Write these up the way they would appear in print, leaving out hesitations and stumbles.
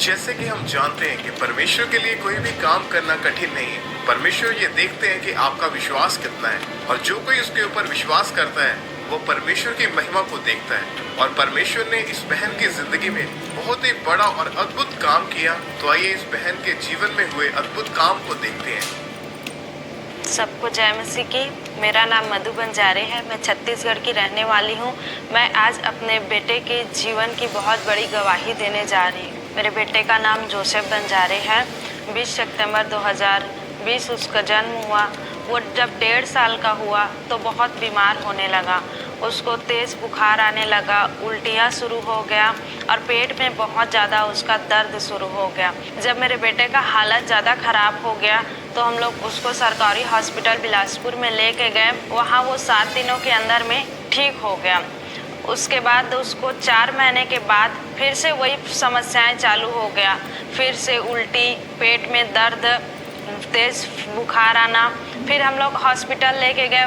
जैसे कि हम जानते हैं कि परमेश्वर के लिए कोई भी काम करना कठिन नहीं है। परमेश्वर ये देखते हैं कि आपका विश्वास कितना है, और जो कोई उसके ऊपर विश्वास करता है वो परमेश्वर की महिमा को देखता है। और परमेश्वर ने इस बहन की जिंदगी में बहुत ही बड़ा और अद्भुत काम किया। तो आइए इस बहन के जीवन में हुए अद्भुत काम को देखते हैं। सबको जय मसीह की। मेरा नाम मधु बंजारे है। मैं छत्तीसगढ़ की रहने वाली हूँ। मैं आज अपने बेटे के जीवन की बहुत बड़ी गवाही देने जा रही हूँ। मेरे बेटे का नाम जोसेफ बंजारे है। 20 सितंबर 2020 उसका जन्म हुआ। वो जब 1.5 साल का हुआ तो बहुत बीमार होने लगा। उसको तेज़ बुखार आने लगा, उल्टियाँ शुरू हो गया और पेट में बहुत ज़्यादा उसका दर्द शुरू हो गया। जब मेरे बेटे का हालत ज़्यादा ख़राब हो गया तो हम लोग उसको सरकारी हॉस्पिटल बिलासपुर में लेके गए। वहाँ वो 7 दिनों के अंदर में ठीक हो गया। उसके बाद उसको 4 महीने के बाद फिर से वही समस्याएं चालू हो गया। फिर से उल्टी, पेट में दर्द, तेज़ बुखार आना। फिर हम लोग हॉस्पिटल लेके गए।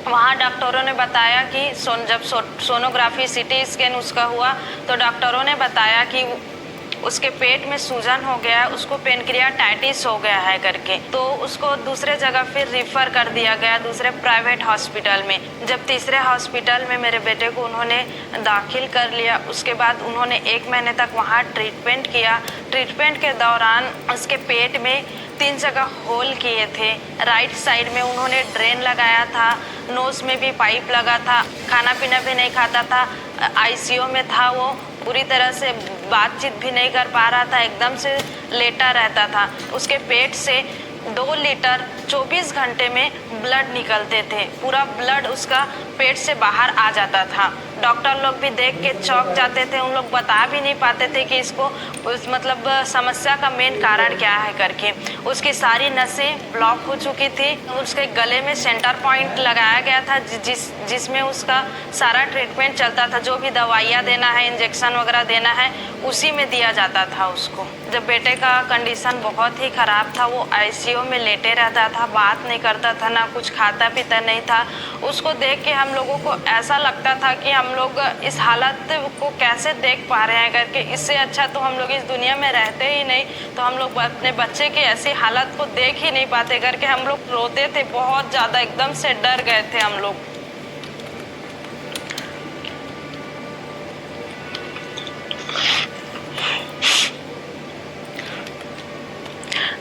वहाँ डॉक्टरों ने बताया कि जब सोनोग्राफी सीटी स्कैन उसका हुआ तो डॉक्टरों ने बताया कि उसके पेट में सूजन हो गया है, उसको पेनक्रियाटाइटिस हो गया है करके। तो उसको दूसरे जगह फिर रिफ़र कर दिया गया, दूसरे प्राइवेट हॉस्पिटल में। जब तीसरे हॉस्पिटल में मेरे बेटे को उन्होंने दाखिल कर लिया, उसके बाद उन्होंने 1 महीने तक वहाँ ट्रीटमेंट किया। ट्रीटमेंट के दौरान उसके पेट में 3 जगह होल किए थे। राइट साइड में उन्होंने ड्रेन लगाया था, नोज़ में भी पाइप लगा था, खाना पीना भी नहीं खाता था, आईसीयू में था। वो पूरी तरह से बातचीत भी नहीं कर पा रहा था, एकदम से लेटा रहता था। उसके पेट से 2 लीटर 24 घंटे में ब्लड निकलते थे। पूरा ब्लड उसका पेट से बाहर आ जाता था। डॉक्टर लोग भी देख के चौंक जाते थे। उन लोग बता भी नहीं पाते थे कि इसको मतलब समस्या का मेन कारण क्या है करके। उसकी सारी नसें ब्लॉक हो चुकी थी। उसके गले में सेंटर पॉइंट लगाया गया था जिसमें उसका सारा ट्रीटमेंट चलता था। जो भी दवाइयाँ देना है, इंजेक्शन वगैरह देना है, उसी में दिया जाता था उसको। जब बेटे का कंडीशन बहुत ही ख़राब था, वो आईसीयू में लेटे रहता था, बात नहीं करता था, ना कुछ खाता पीता नहीं था। उसको देख के हम लोगों को ऐसा लगता था कि हम लोग इस हालत को कैसे देख पा रहे हैं करके। इससे अच्छा तो हम लोग इस दुनिया में रहते ही नहीं, तो हम लोग अपने बच्चे की ऐसी हालत को देख ही नहीं पाते करके हम लोग रोते थे बहुत ज़्यादा। एकदम से डर गए थे हम लोग।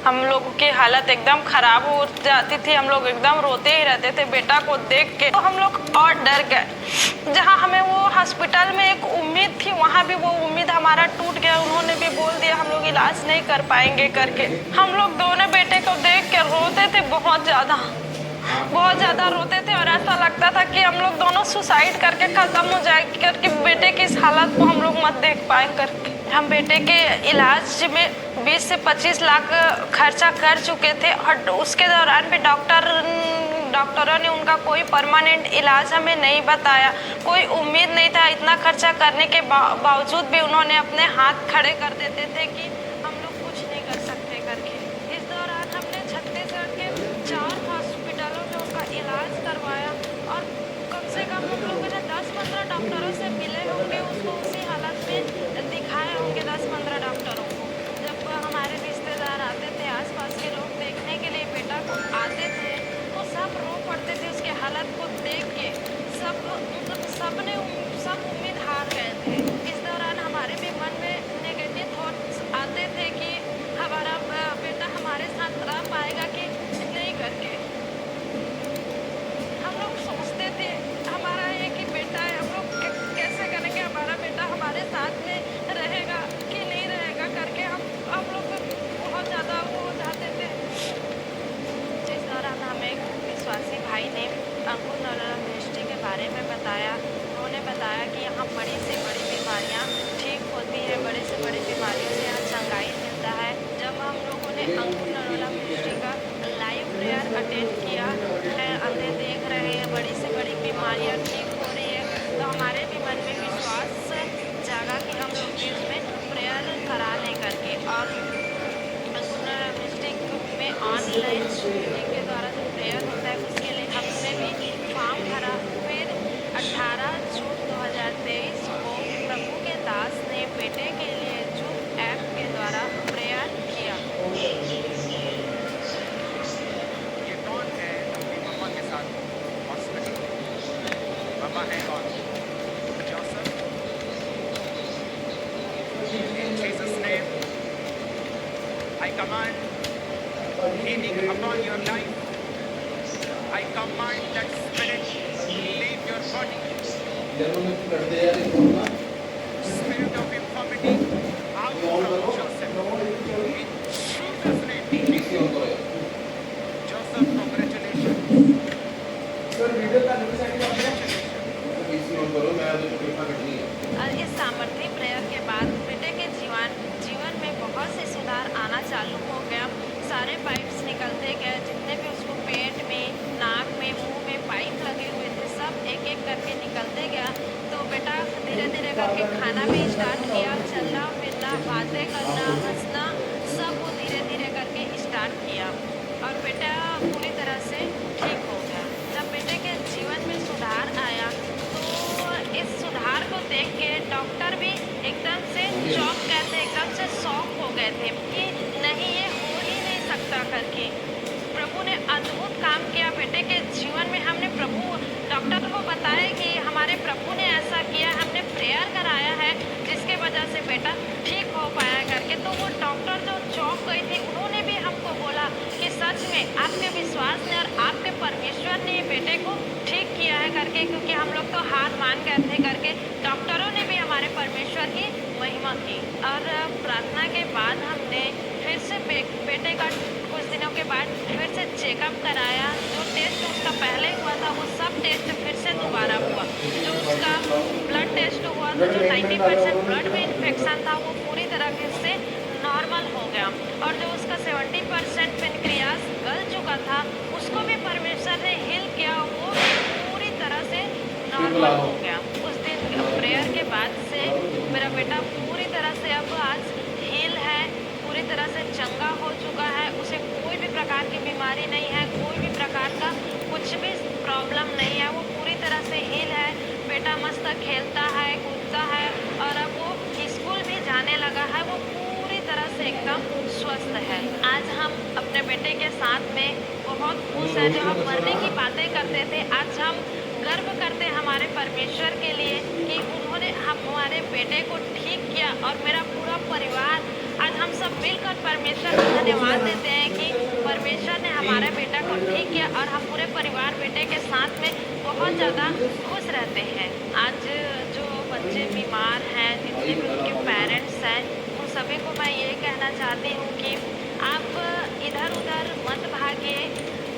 हम लोगों की हालत एकदम ख़राब हो जाती थी। हम लोग एकदम रोते ही रहते थे बेटा को देख के। तो हम लोग और डर गए। जहाँ हमें वो हॉस्पिटल में एक उम्मीद थी, वहाँ भी वो उम्मीद हमारा टूट गया। उन्होंने भी बोल दिया हम लोग इलाज नहीं कर पाएंगे करके। हम लोग दोनों बेटे को देख के रोते थे बहुत ज़्यादा रोते थे। और ऐसा लगता था कि हम लोग दोनों सुसाइड करके ख़त्म हो जाए करके, बेटे की इस हालत को हम लोग मत देख पाए करके। हम बेटे के इलाज में 20 से 25 लाख खर्चा कर चुके थे। और उसके दौरान भी डॉक्टरों ने उनका कोई परमानेंट इलाज हमें नहीं बताया। कोई उम्मीद नहीं था। इतना खर्चा करने के बावजूद भी उन्होंने अपने हाथ खड़े कर देते थे कि हम लोग कुछ नहीं कर सकते करके। इस दौरान हमने छत्तीसगढ़ के 4 हॉस्पिटलों में उनका इलाज करवाया। और कम से कम हम लोग 10-15 डॉक्टरों से मिले होंगे, उसको उसी हालत में दिखाए होंगे 10-15 डॉक्टरों को। जब हमारे रिश्तेदार आते थे, आसपास के लोग देखने के लिए बेटा को आते थे, तो सब रो पड़ते थे उसके हालत को देख के। सब उम्मीद हार गए थे। इस दौरान हमारे भी मन में नेगेटिव थॉट्स आते थे कि हमारा बेटा हमारे साथ रह पाएगा कि नहीं करके। हम लोग सोचते थे हमारा एक ही बेटा है, हम लोग कैसे करेंगे, हमारा बेटा हमारे साथ में रहेगा कि नहीं रहेगा करके हम लोग बहुत ज़्यादा वो हो जाते थे। इस दौरान हमें एक विश्वासी भाई ने अंकुर नरोला मिनिस्ट्री के बारे में बताया। उन्होंने बताया कि यहाँ बड़ी से बड़ी बीमारियाँ ठीक होती है, बड़ी से बड़ी बीमारियों से यहाँ चंगाई मिलता है। जब हम लोगों ने अंकुर नरोला मिनिस्ट्री का लाइव प्रेयर अटेंड किया है, अंधे देख रहे हैं, बड़ी से बड़ी बीमारियाँ ठीक हो रही है, तो हमारे भी मन में विश्वास जागा कि हम लोग भी उसमें प्रेयर करा लें करके। और अंकुर नरोला मिनिस्ट्री में ऑनलाइन मीटिंग के द्वारा जो प्रेयर होता है उसके लिए हमने भी फॉर्म भरा। फिर 18 जून 2023 को प्रभु के दास ने बेटे के लिए जूम ऐप के द्वारा हुआ है और Joseph in Jesus name I command healing upon your life. I command that spirit leave your body. Spirit of infirmity out from Joseph. In Jesus name be healed. Joseph, congratulations. और इस सामर्थ्य prayer के बाद बेटे के जीवन में बहुत से सुधार आना चालू हो गया। सारे पाइप्स निकलते गए, जितने भी उसको पेट में, नाक में, मुंह में पाइप लगे हुए थे, सब एक एक करके निकलते गया। तो बेटा धीरे धीरे करके खाना भी स्टार्ट किया, चलना फिरना, बातें करना, हंसना, सब वो धीरे धीरे करके स्टार्ट किया और बेटा पूरी तरह से ठीक हो गया। जब बेटे के जीवन में सुधार आया तो इस सुधार को देख के डॉक्टर भी एकदम से चौंक गए थे, एकदम से शॉक हो गए थे कि नहीं, ये हो ही नहीं सकता करके। प्रभु ने अद्भुत काम किया बेटे के जीवन में। हमने प्रभु डॉक्टर को बताया कि हमारे प्रभु ने ऐसा किया, हमने प्रेयर कराया है जिसके वजह से बेटा ठीक हो पाया करके। तो वो डॉक्टर जो चौंक गई थी, उन्होंने भी हमको बोला कि सच में आपके विश्वास ने और आपके परमेश्वर ने बेटे को ठीक किया है करके, क्योंकि हम लोग तो हार मान गए थे करके। डॉक्टरों ने भी हमारे परमेश्वर की महिमा की। और प्रार्थना के बाद हमने फिर से बेटे का कुछ दिनों के बाद फिर से चेकअप कराया। जो टेस्ट उसका पहले हुआ था वो सब टेस्ट फिर से दोबारा हुआ। जो उसका ब्लड टेस्ट हुआ तो जो 90% ब्लड में इन्फेक्शन था वो पूरी तरह से नॉर्मल हो गया। और जो उसका 70% पेनक्रियास गल चुका था उसको भी परमेश्वर ने हील किया, वो भी पूरी तरह से नॉर्मल हो गया। उस दिन प्रेयर के बाद से मेरा बेटा पूरी तरह से अब आज हील है, पूरी तरह से चंगा हो चुका है। उसे कोई भी प्रकार की बीमारी नहीं है, कोई भी प्रकार का कुछ भी प्रॉब्लम नहीं है, वो पूरी तरह से हील है। बेटा मस्त खेलता है, कूदता है और अब वो स्कूल भी जाने लगा है। वो पूरी तरह से एकदम स्वस्थ है। आज हम अपने बेटे के साथ में बहुत खुश हैं। जो हम मरने की बातें करते थे, आज हम गर्व करते हैं हमारे परमेश्वर के लिए कि उन्होंने हमारे बेटे को ठीक किया। और मेरा पूरा परिवार आज हम सब मिलकर परमेश्वर को धन्यवाद देते हैं कि परमेश्वर ने हमारे बेटा को ठीक किया और हम पूरे परिवार बेटे के साथ में बहुत ज़्यादा खुश रहते हैं। आज जो बच्चे बीमार हैं, जितने भी उनके पेरेंट्स हैं, उन सभी को मैं ये कहना चाहती हूँ कि आप इधर उधर मत भागिए।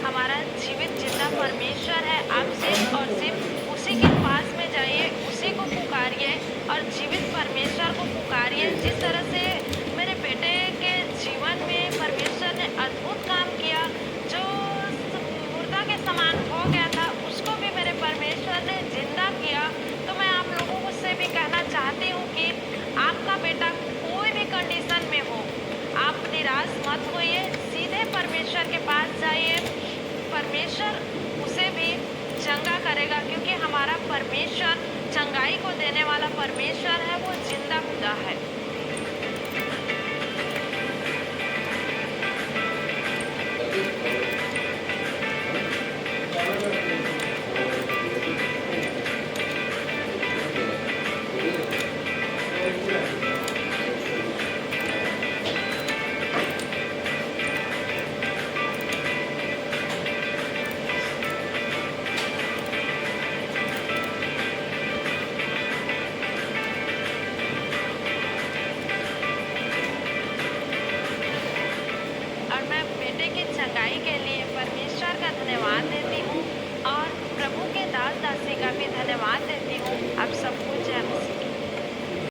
हमारा जीवित जिंदा परमेश्वर है। आप सिर्फ और सिर्फ उसी के पास में जाइए, उसी को पुकारिए और जीवित परमेश्वर को पुकारिए। जिस तरह से मेरे बेटे के जीवन में परमेश्वर ने अद्भुत काम किया, जो मुर्दा के समान हो गया था उसको भी मेरे परमेश्वर ने जिंदा किया। तो मैं आप लोगों को से भी कहना चाहती हूँ कि आपका बेटा कोई भी कंडीशन में हो, आप निराश मत होइए, सीधे परमेश्वर के पास जाइए। परमेश्वर उसे भी चंगा करेगा, क्योंकि हमारा परमेश्वर चंगाई को देने वाला परमेश्वर है, वो जिंदा खुदा है। और मैं बेटे की चंगाई के लिए परमेश्वर का धन्यवाद